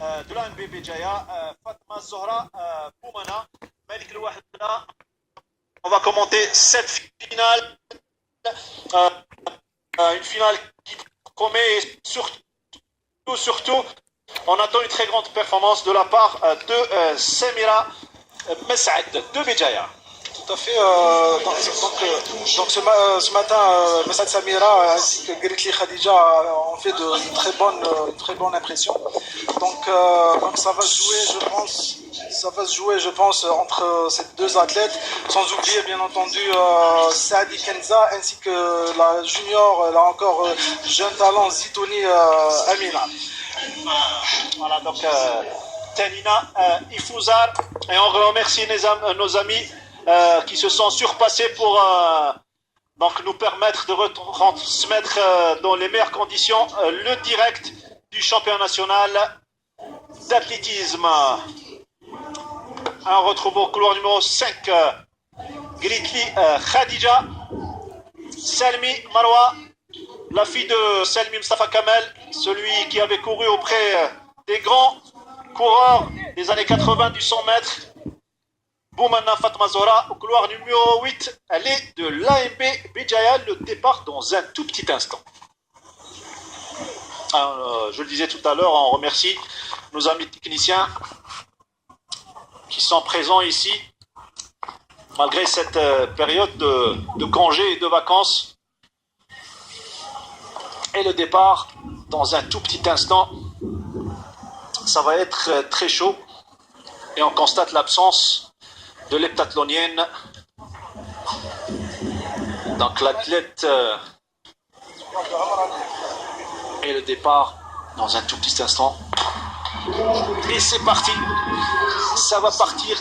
de la NBB Jaya, Fatma Zohra Boumana, Malik Louahda. On va commenter cette finale, une finale qui promet, et surtout, on attend une très grande performance de la part de Samira Messaad de Béjaïa. Tout à fait. Donc ce matin, Messaad Samira ainsi que Gritli Khadija ont fait de très bonnes impressions. Donc ça va se jouer, je pense, entre ces deux athlètes, sans oublier bien entendu Saadi Kenza ainsi que la junior, là encore jeune talent Zitouni Amina. Voilà, donc Tanina Ifouzar, et on remercie nos amis qui se sont surpassés pour donc nous permettre de retransmettre dans les meilleures conditions le direct du championnat national d'athlétisme. On retrouve au couloir numéro 5 Gritli Khadija, Salmi Marwa, la fille de Salmi Mustafa Kamel, celui qui avait couru auprès des grands coureurs des années 80 du 100 mètres. Boumana Fatma Zohra au couloir numéro 8. Elle est de l'AMB Béjaïa. Le départ dans un tout petit instant. Je le disais tout à l'heure, on remercie nos amis techniciens qui sont présents ici malgré cette période de congés et de vacances. Et le départ dans un tout petit instant. Ça va être très chaud et on constate l'absence de l'heptathlonienne. Donc l'athlète et le départ dans un tout petit instant. Et c'est parti. Ça va partir.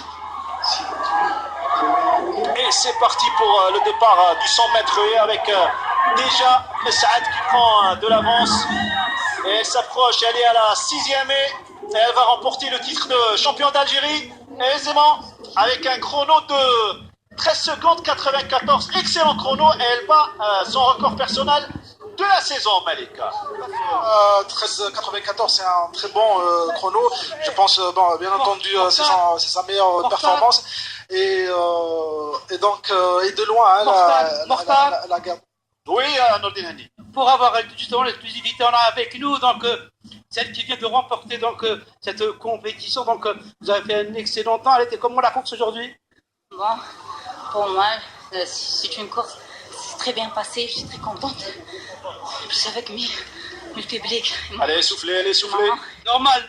Et c'est parti pour le départ du 100 mètres avec déjà Messaad qui prend de l'avance. Et elle s'approche, elle est à la 6e et elle va remporter le titre de champion d'Algérie aisément avec un chrono de 13 secondes 94. Excellent chrono et elle bat son record personnel de la saison, Malika. 13,94, c'est un très bon chrono. Je pense, bien entendu, c'est sa meilleure performance. Et donc, et de loin, la garde. Oui, Nordin Hani. Pour avoir justement l'exclusivité, on a avec nous donc celle qui vient de remporter donc cette compétition. Donc vous avez fait un excellent temps. Elle était comment la course aujourd'hui? Bon, pour moi, c'est une course très bien passée. Je suis très contente. Je suis avec mes publics. Allez, essoufflez. Maman. Normal.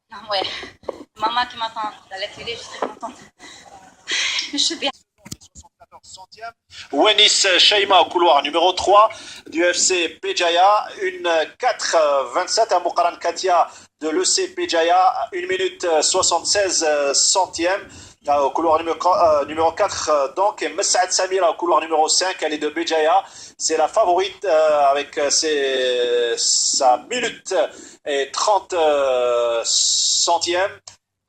Non, ouais. Maman qui m'attend à la télé, je suis très contente. Je suis bien. Wenis Shaima au couloir numéro 3 du FC Béjaïa, une 4,27 à Moukaran Katia de l'EC Béjaïa, 1 minute 76 centièmes au couloir numéro 4 donc, et Messaad Samira au couloir numéro 5, elle est de Béjaïa, c'est la favorite avec sa minute et 30 centièmes.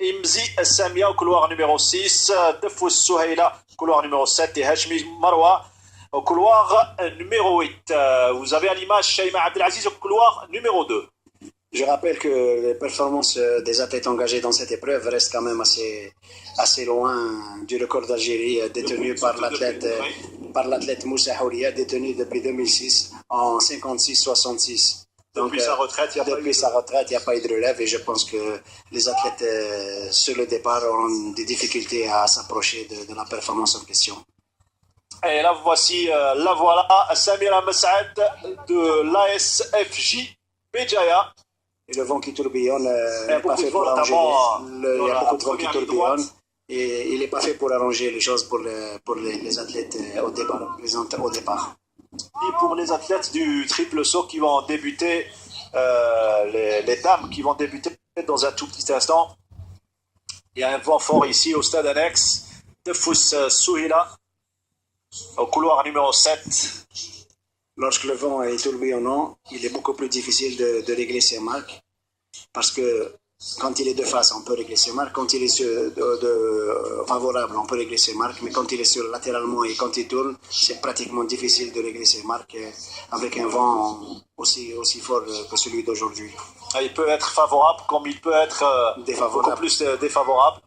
Imzi Samia au couloir numéro 6, Defous Souhaïla couloir numéro 7 et Hashmi Marwa au couloir numéro 8. Vous avez à l'image Shaima Abdelaziz au couloir numéro 2. Je rappelle que les performances des athlètes engagés dans cette épreuve restent quand même assez loin du record d'Algérie détenu par l'athlète Moussa Houria, détenu depuis 2006 en 56-66. Depuis sa retraite, il n'y a pas eu de relève et je pense que les athlètes sur le départ auront des difficultés à s'approcher de la performance en question. Et là, voici, la voilà, Samira Messaad de l'ASFJ Béjaïa. Et le vent qui tourbillonne n'est pas fait pour arranger. Il y a beaucoup de vent qui tourbillonne et il n'est pas fait pour arranger les choses pour les athlètes au départ. Et pour les athlètes du triple saut qui vont débuter, les dames qui vont débuter dans un tout petit instant, il y a un vent fort ici au stade annexe de Fous Souhila au couloir numéro 7. Lorsque le vent est tourbillonnant, il est beaucoup plus difficile de régler ses marques parce que Quand il est de face, on peut régler ses marques. Quand il est favorable, on peut régler ses marques. Mais quand il est sur latéralement et quand il tourne, c'est pratiquement difficile de régler ses marques avec un vent aussi fort que celui d'aujourd'hui. Il peut être favorable comme il peut être beaucoup plus défavorable.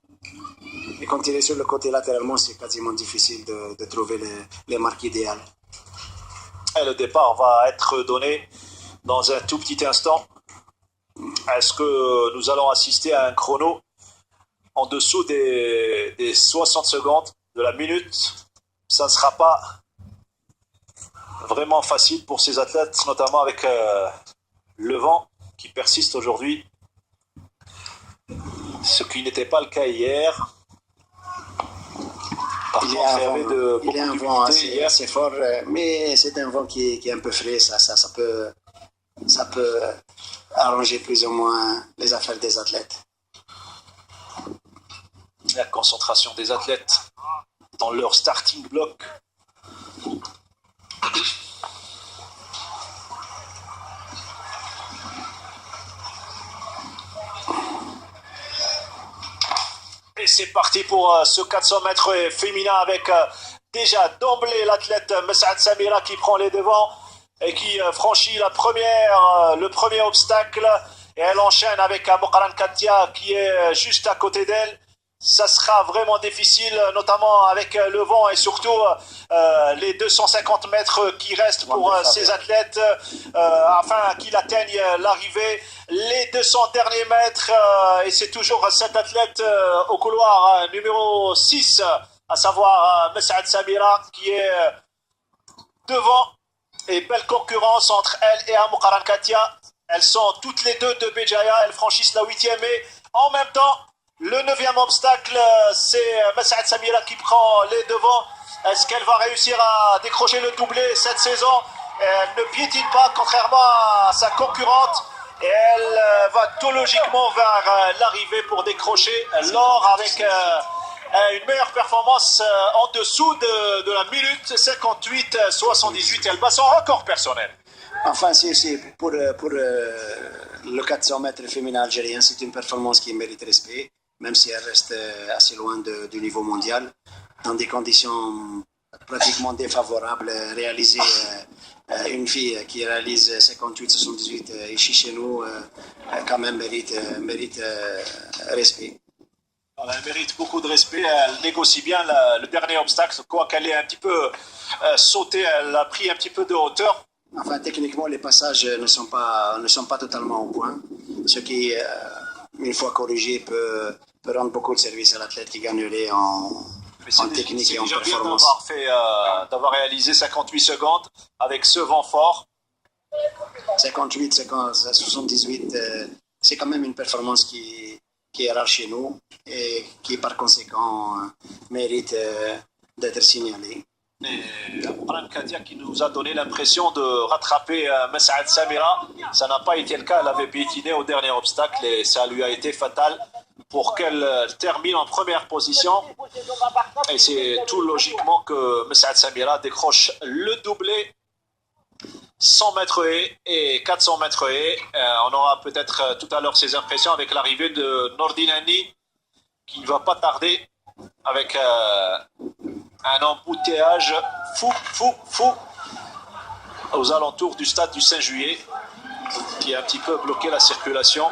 Et quand il est sur le côté latéralement, c'est quasiment difficile de trouver les marques idéales. Et le départ va être donné dans un tout petit instant. Est-ce que nous allons assister à un chrono en dessous des 60 secondes de la minute? Ça ne sera pas vraiment facile pour ces athlètes, notamment avec le vent qui persiste aujourd'hui, ce qui n'était pas le cas hier. Il y a un vent assez fort, mais c'est un vent qui est un peu frais. Ça peut arranger plus ou moins les affaires des athlètes. La concentration des athlètes dans leur starting block. Et c'est parti pour ce 400 mètres féminin avec déjà d'emblée l'athlète Mes'ad Samira qui prend les devants et qui franchit le premier obstacle. Et elle enchaîne avec Muqarran Katia qui est juste à côté d'elle. Ça sera vraiment difficile, notamment avec le vent et surtout les 250 mètres qui restent pour ces athlètes afin qu'ils atteignent l'arrivée. Les 200 derniers mètres, et c'est toujours cet athlète au couloir numéro 6, à savoir Mes'ad Samira, qui est devant. Et belle concurrence entre elle et Muqarran Katia. Elles sont toutes les deux de Béjaïa, elles franchissent la 8e et en même temps, le 9e obstacle, c'est Mes'ad Samira qui prend les devants. Est-ce qu'elle va réussir à décrocher le doublé cette saison? Elle ne piétine pas, contrairement à sa concurrente. Et elle va tout logiquement vers l'arrivée pour décrocher l'or avec une meilleure performance en dessous de la minute 58-78. Elle bat son record personnel. Enfin, pour le 400 mètres féminin algérien, c'est une performance qui mérite respect, même si elle reste assez loin du niveau mondial, dans des conditions pratiquement défavorables. Réaliser une fille qui réalise 58-78 ici chez nous, quand même mérite respect. Elle mérite beaucoup de respect, elle négocie bien le dernier obstacle, quoi qu'elle ait un petit peu sauté, elle a pris un petit peu de hauteur. Enfin, techniquement, les passages ne sont pas totalement au point, ce qui, une fois corrigé, peut rendre beaucoup de service à l'athlète qui gagnerait en technique et en performance. C'est bien d'avoir réalisé 58 secondes avec ce vent fort. 58, 78, c'est quand même une performance qui est rare chez nous et qui, par conséquent, mérite d'être signalée. Et Muqarran Katia qui nous a donné l'impression de rattraper Mes'ad Samira, ça n'a pas été le cas, elle avait piétiné au dernier obstacle et ça lui a été fatal pour qu'elle termine en première position. Et c'est tout logiquement que Mes'ad Samira décroche le doublé 100 mètres haies et 400 mètres haies. On aura peut-être tout à l'heure ses impressions avec l'arrivée de Nordinani qui ne va pas tarder avec un embouteillage fou aux alentours du stade du 5 juillet qui a un petit peu bloqué la circulation.